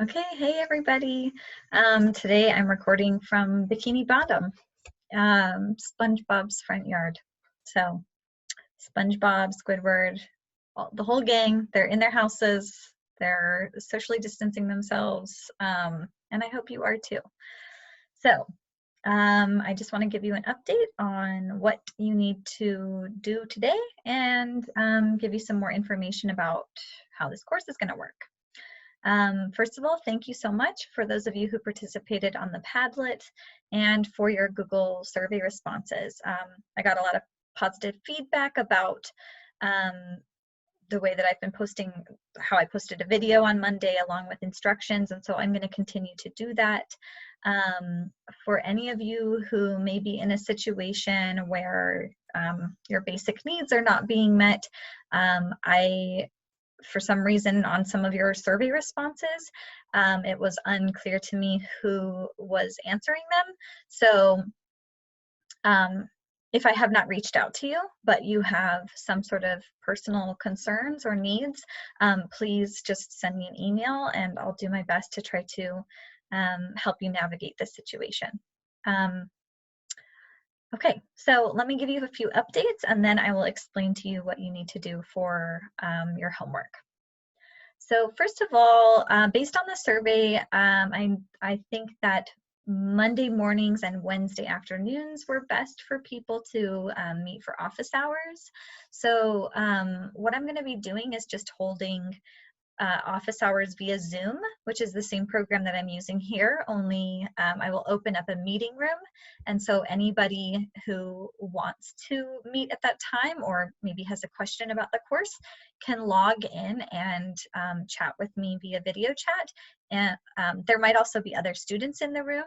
Okay, hey everybody. Today I'm recording from Bikini Bottom, SpongeBob's front yard. So SpongeBob, Squidward, the whole gang, they're in their houses, they're socially distancing themselves, and I hope you are too. So I just want to give you an update on what you need to do today and give you some more information about how this course is going to work. First of all, thank you so much for those of you who participated on the Padlet and for your Google survey responses. I got a lot of positive feedback about the way that I've been posting, how I posted a video on Monday along with instructions, and so I'm going to continue to do that. For any of you who may be in a situation where your basic needs are not being met, for some reason on some of your survey responses, it was unclear to me who was answering them. So if I have not reached out to you, but you have some sort of personal concerns or needs, please just send me an email and I'll do my best to try to help you navigate this situation. Okay, so let me give you a few updates and then I will explain to you what you need to do for your homework. So first of all, based on the survey, I think that Monday mornings and Wednesday afternoons were best for people to meet for office hours. So what I'm going to be doing is just holding office hours via Zoom, which is the same program that I'm using here, only I will open up a meeting room. And so anybody who wants to meet at that time or maybe has a question about the course can log in and chat with me via video chat. And there might also be other students in the room.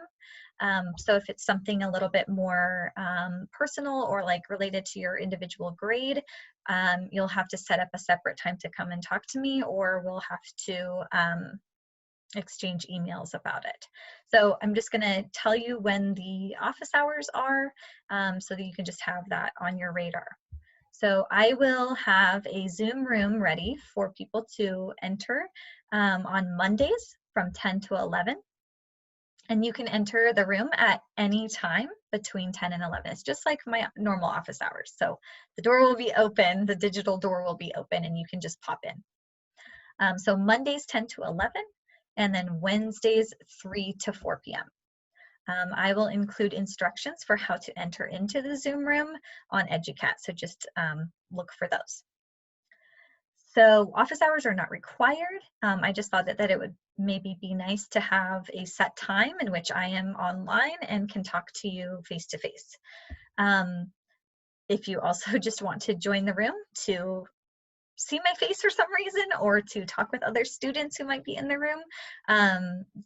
So if it's something a little bit more personal or like related to your individual grade, you'll have to set up a separate time to come and talk to me, or we'll have to exchange emails about it. So I'm just going to tell you when the office hours are so that you can just have that on your radar. So I will have a Zoom room ready for people to enter on Mondays from 10 to 11. And you can enter the room at any time between 10 and 11. It's just like my normal office hours. So the door will be open, the digital door will be open, and you can just pop in. So Mondays 10 to 11, and then Wednesdays 3 to 4 p.m. I will include instructions for how to enter into the Zoom room on EduCat, so just look for those. So office hours are not required. I just thought that it would maybe be nice to have a set time in which I am online and can talk to you face to face. If you also just want to join the room to see my face for some reason or to talk with other students who might be in the room,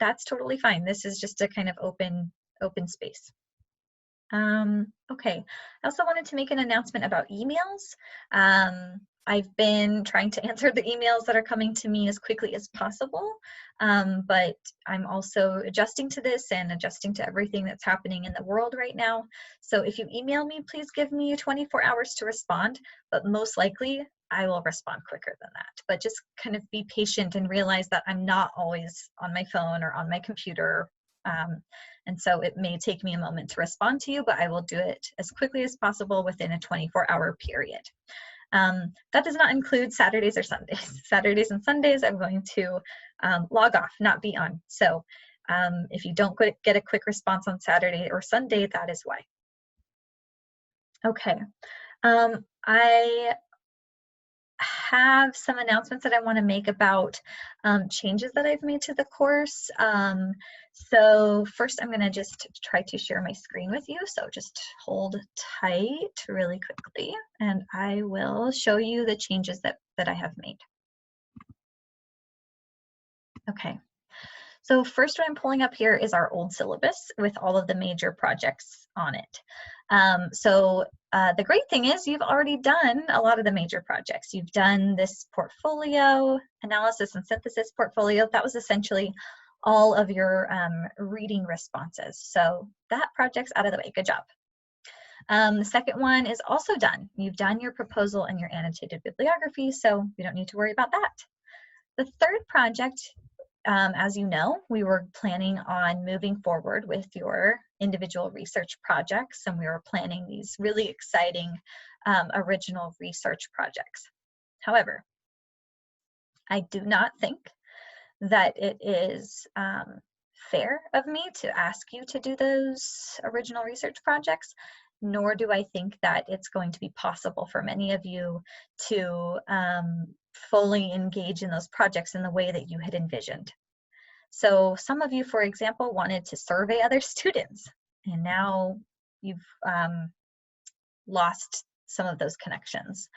that's totally fine. This is just a kind of open space. Okay, I also wanted to make an announcement about emails. I've been trying to answer the emails that are coming to me as quickly as possible, but I'm also adjusting to this and adjusting to everything that's happening in the world right now. So if you email me, please give me 24 hours to respond, but most likely I will respond quicker than that. But just kind of be patient and realize that I'm not always on my phone or on my computer. And so it may take me a moment to respond to you, but I will do it as quickly as possible within a 24-hour period. That does not include Saturdays or Sundays. Saturdays and Sundays, I'm going to log off, not be on. So if you don't get a quick response on Saturday or Sunday, that is why. Okay, I have some announcements that I want to make about changes that I've made to the course. So first I'm going to just try to share my screen with you. So just hold tight really quickly and I will show you the changes that I have made. Okay. So first what I'm pulling up here is our old syllabus with all of the major projects on it. The great thing is you've already done a lot of the major projects. You've done this portfolio, analysis and synthesis portfolio. That was essentially all of your reading responses. So that project's out of the way, good job. The second one is also done. You've done your proposal and your annotated bibliography, so you don't need to worry about that. The third project as you know, we were planning on moving forward with your individual research projects, and we were planning these really exciting original research projects. However, I do not think that it is fair of me to ask you to do those original research projects, nor do I think that it's going to be possible for many of you to fully engage in those projects in the way that you had envisioned. So some of you, for example, wanted to survey other students, and now you've lost some of those connections.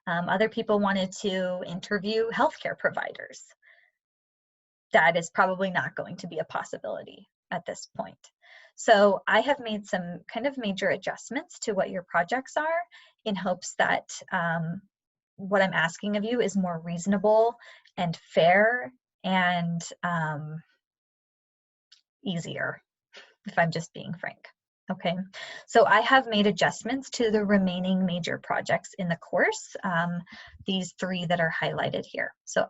Other people wanted to interview healthcare providers. That is probably not going to be a possibility at this point. So I have made some kind of major adjustments to what your projects are in hopes that what I'm asking of you is more reasonable and fair and easier, if I'm just being frank. Okay, so I have made adjustments to the remaining major projects in the course, these 3 that are highlighted here. So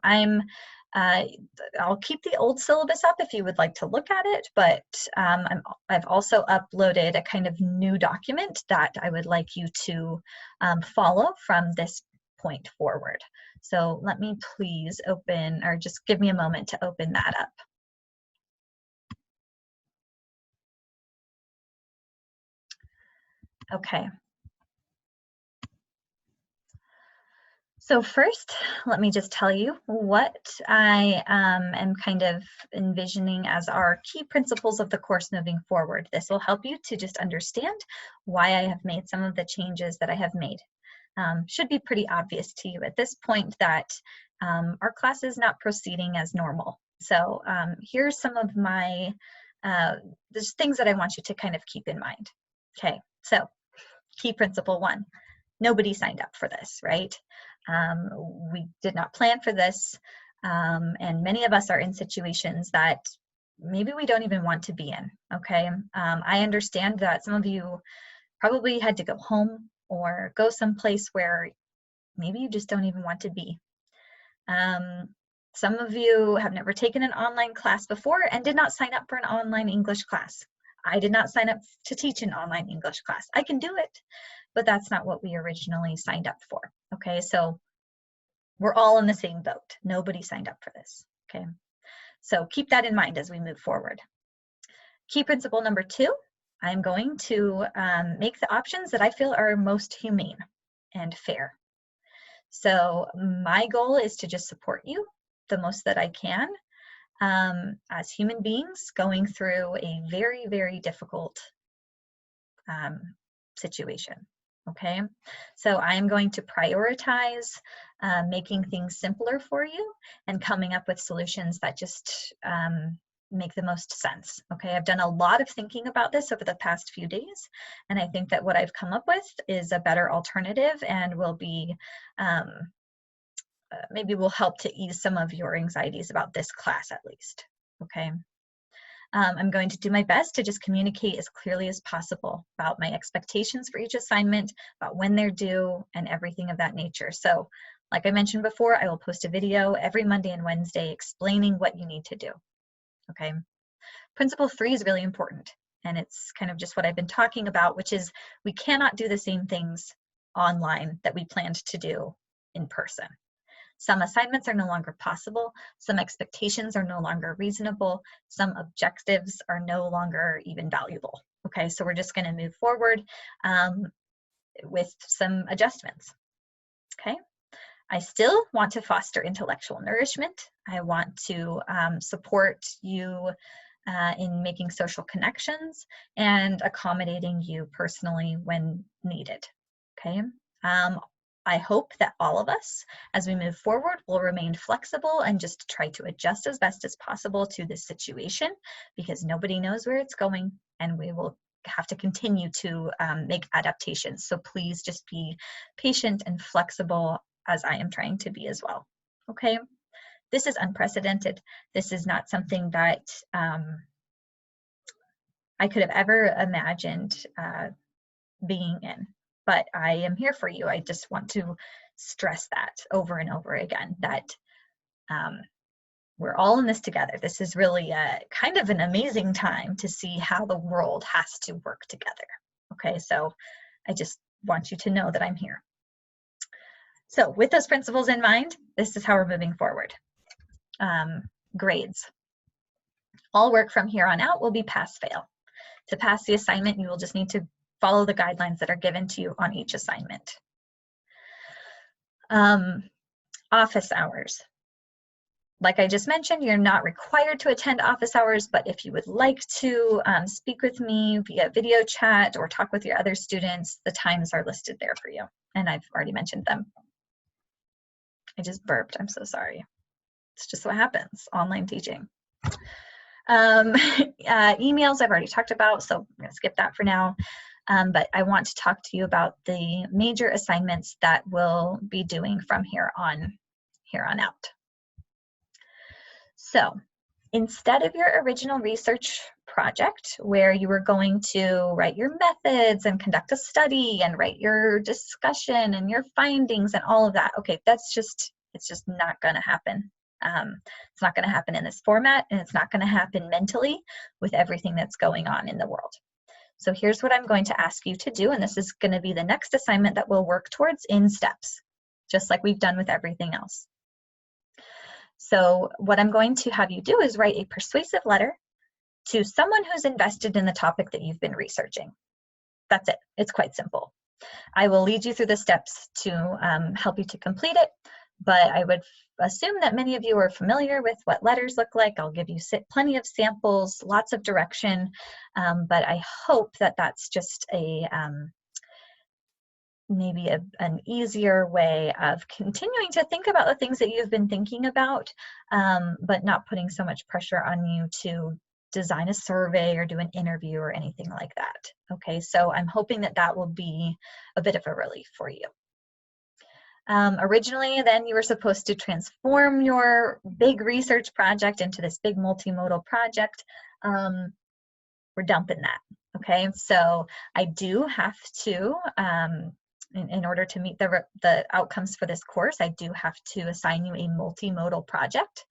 I'll keep the old syllabus up if you would like to look at it, but I've also uploaded a kind of new document that I would like you to follow from this point forward. So let me please open, or just give me a moment to open that up. Okay. So first, let me just tell you what I am kind of envisioning as our key principles of the course moving forward. This will help you to just understand why I have made some of the changes that I have made. Should be pretty obvious to you at this point that our class is not proceeding as normal. So here's some of my, there's things that I want you to kind of keep in mind. Okay, so key principle 1, nobody signed up for this, right? We did not plan for this, and many of us are in situations that maybe we don't even want to be in, okay? I understand that some of you probably had to go home or go someplace where maybe you just don't even want to be. Some of you have never taken an online class before and did not sign up for an online English class. I did not sign up to teach an online English class. I can do it, but that's not what we originally signed up for, okay? So we're all in the same boat. Nobody signed up for this, okay? So keep that in mind as we move forward. Key principle number 2, I'm going to make the options that I feel are most humane and fair. So my goal is to just support you the most that I can as human beings going through a very, very difficult situation, okay? So I'm going to prioritize making things simpler for you and coming up with solutions that just make the most sense, okay? I've done a lot of thinking about this over the past few days, and I think that what I've come up with is a better alternative and will be, maybe will help to ease some of your anxieties about this class at least, okay? I'm going to do my best to just communicate as clearly as possible about my expectations for each assignment, about when they're due, and everything of that nature. So, like I mentioned before, I will post a video every Monday and Wednesday explaining what you need to do, okay? Principle 3 is really important, and it's kind of just what I've been talking about, which is we cannot do the same things online that we planned to do in person. Some assignments are no longer possible, some expectations are no longer reasonable, some objectives are no longer even valuable. Okay, so we're just going to move forward with some adjustments. Okay, I still want to foster intellectual nourishment. I want to support you in making social connections and accommodating you personally when needed. Okay. I hope that all of us, as we move forward, will remain flexible and just try to adjust as best as possible to this situation, because nobody knows where it's going, and we will have to continue to make adaptations. So please just be patient and flexible, as I am trying to be as well. Okay, this is unprecedented. This is not something that I could have ever imagined being in. But I am here for you. I just want to stress that over and over again, that we're all in this together. This is really a kind of an amazing time to see how the world has to work together. Okay, so I just want you to know that I'm here. So with those principles in mind, this is how we're moving forward. Grades. All work from here on out will be pass-fail. To pass the assignment, you will just need to follow the guidelines that are given to you on each assignment. Office hours. Like I just mentioned, you're not required to attend office hours, but if you would like to speak with me via video chat or talk with your other students, the times are listed there for you. And I've already mentioned them. I just burped, I'm so sorry. It's just what happens, online teaching. Emails I've already talked about, so I'm gonna skip that for now. But I want to talk to you about the major assignments that we'll be doing from here on out. So instead of your original research project where you were going to write your methods and conduct a study and write your discussion and your findings and all of that, okay, it's just not going to happen. It's not going to happen in this format, and it's not going to happen mentally with everything that's going on in the world. So here's what I'm going to ask you to do, and this is going to be the next assignment that we'll work towards in steps, just like we've done with everything else. So what I'm going to have you do is write a persuasive letter to someone who's invested in the topic that you've been researching. That's it. It's quite simple. I will lead you through the steps to help you to complete it, but I would assume that many of you are familiar with what letters look like. I'll give you plenty of samples, lots of direction, but I hope that that's just a maybe an easier way of continuing to think about the things that you've been thinking about, but not putting so much pressure on you to design a survey or do an interview or anything like that. Okay, so I'm hoping that that will be a bit of a relief for you. Originally, then you were supposed to transform your big research project into this big multimodal project. We're dumping that, okay? So I do have to, in order to meet the outcomes for this course, I do have to assign you a multimodal project.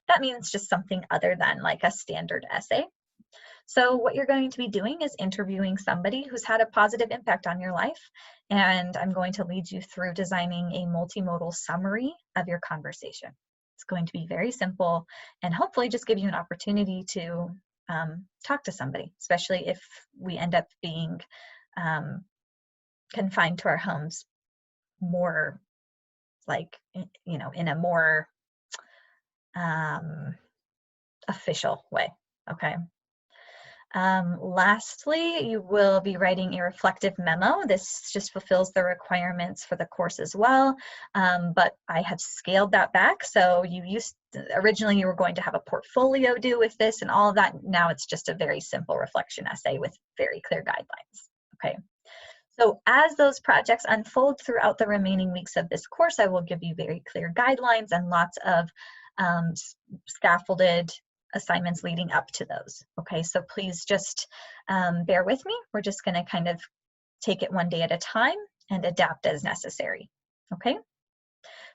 That means just something other than like a standard essay. So what you're going to be doing is interviewing somebody who's had a positive impact on your life, and I'm going to lead you through designing a multimodal summary of your conversation. It's going to be very simple and hopefully just give you an opportunity to talk to somebody, especially if we end up being confined to our homes more like, you know, in a more official way, okay? Lastly, you will be writing a reflective memo. This just fulfills the requirements for the course as well, but I have scaled that back. So originally you were going to have a portfolio due with this and all of that. Now it's just a very simple reflection essay with very clear guidelines, okay? So as those projects unfold throughout the remaining weeks of this course, I will give you very clear guidelines and lots of scaffolded assignments leading up to those. Okay, so please just bear with me. We're just going to kind of take it one day at a time and adapt as necessary. Okay,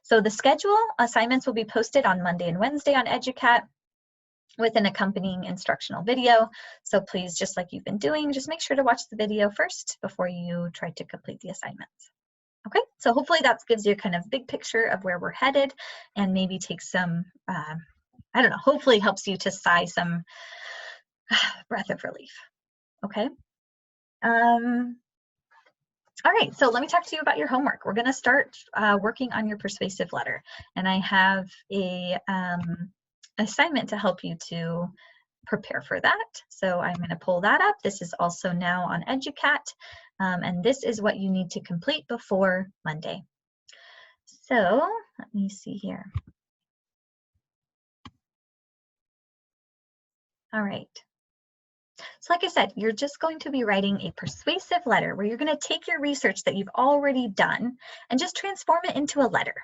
so the schedule assignments will be posted on Monday and Wednesday on EDUCAT with an accompanying instructional video. So please, just like you've been doing, just make sure to watch the video first before you try to complete the assignments. Okay, so hopefully that gives you a kind of big picture of where we're headed and maybe take some, I don't know, hopefully helps you to sigh some breath of relief. Okay. All right, so let me talk to you about your homework. We're gonna start working on your persuasive letter, and I have a assignment to help you to prepare for that. So I'm going to pull that up. This is also now on EDUCAT, and this is what you need to complete before Monday. So let me see here. All right. So like I said, you're just going to be writing a persuasive letter where you're going to take your research that you've already done and just transform it into a letter.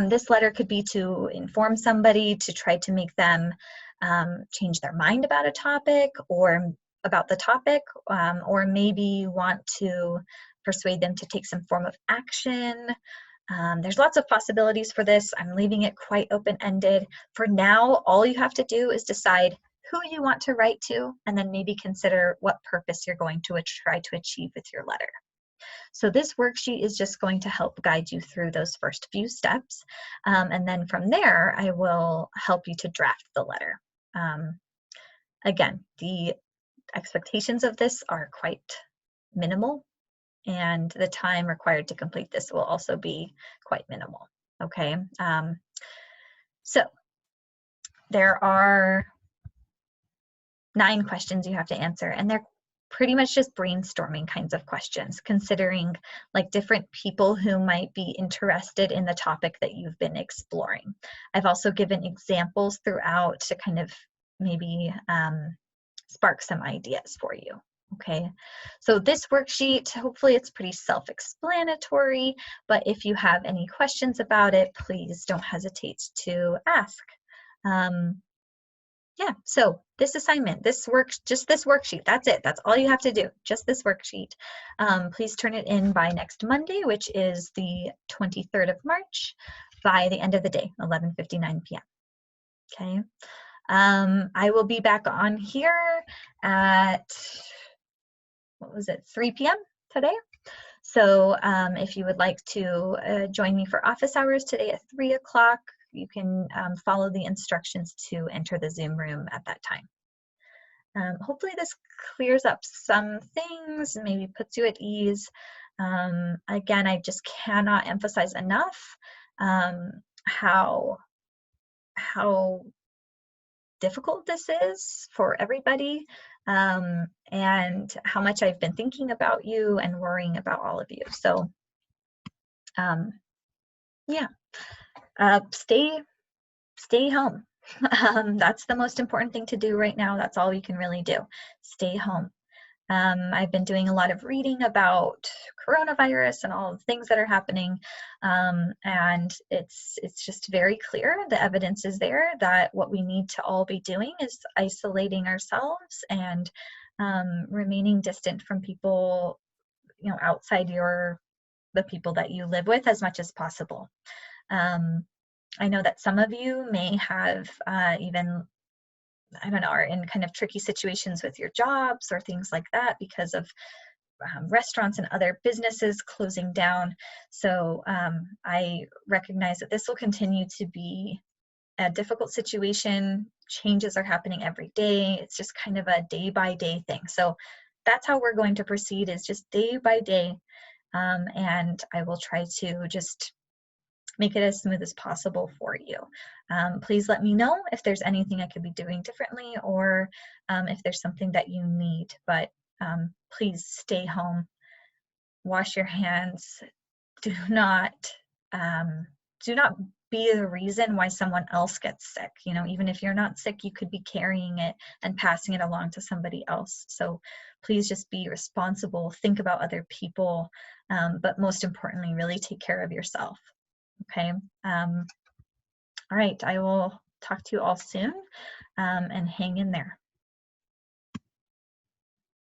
This letter could be to inform somebody, to try to make them change their mind about a topic or about the topic, or maybe want to persuade them to take some form of action. There's lots of possibilities for this. I'm leaving it quite open-ended. For now, all you have to do is decide who you want to write to, and then maybe consider what purpose you're going to try to achieve with your letter. So this worksheet is just going to help guide you through those first few steps. And then from there, I will help you to draft the letter. Again, the expectations of this are quite minimal, and the time required to complete this will also be quite minimal, okay? So there are 9 questions you have to answer, and they're pretty much just brainstorming kinds of questions, considering like different people who might be interested in the topic that you've been exploring. I've also given examples throughout to kind of maybe spark some ideas for you. Okay, so this worksheet, hopefully it's pretty self-explanatory, but if you have any questions about it, please don't hesitate to ask. Yeah, so this assignment, this worksheet, that's it. That's all you have to do, just this worksheet. Please turn it in by next Monday, which is the 23rd of March, by the end of the day, 11:59 p.m. Okay, I will be back on here at, what was it, 3 p.m. today. So if you would like to join me for office hours today at 3 o'clock, you can follow the instructions to enter the Zoom room at that time. Hopefully this clears up some things, maybe puts you at ease. Again, I just cannot emphasize enough how difficult this is for everybody, and how much I've been thinking about you and worrying about all of you. So yeah, stay home. That's the most important thing to do right now. That's all you can really do. Stay home. I've been doing a lot of reading about coronavirus and all the things that are happening, and it's just very clear. The evidence is there that what we need to all be doing is isolating ourselves and remaining distant from people, you know, outside the people that you live with as much as possible. I know that some of you may have even, I don't know, are in kind of tricky situations with your jobs or things like that because of restaurants and other businesses closing down. So I recognize that this will continue to be a difficult situation. Changes are happening every day. It's just kind of a day-by-day thing. So that's how we're going to proceed, is just day by day. And I will try to just make it as smooth as possible for you. Please let me know if there's anything I could be doing differently, or if there's something that you need. But please stay home, wash your hands, do not be the reason why someone else gets sick. You know, even if you're not sick, you could be carrying it and passing it along to somebody else. So please just be responsible, think about other people, but most importantly, really take care of yourself. Okay. All right, I will talk to you all soon, and hang in there.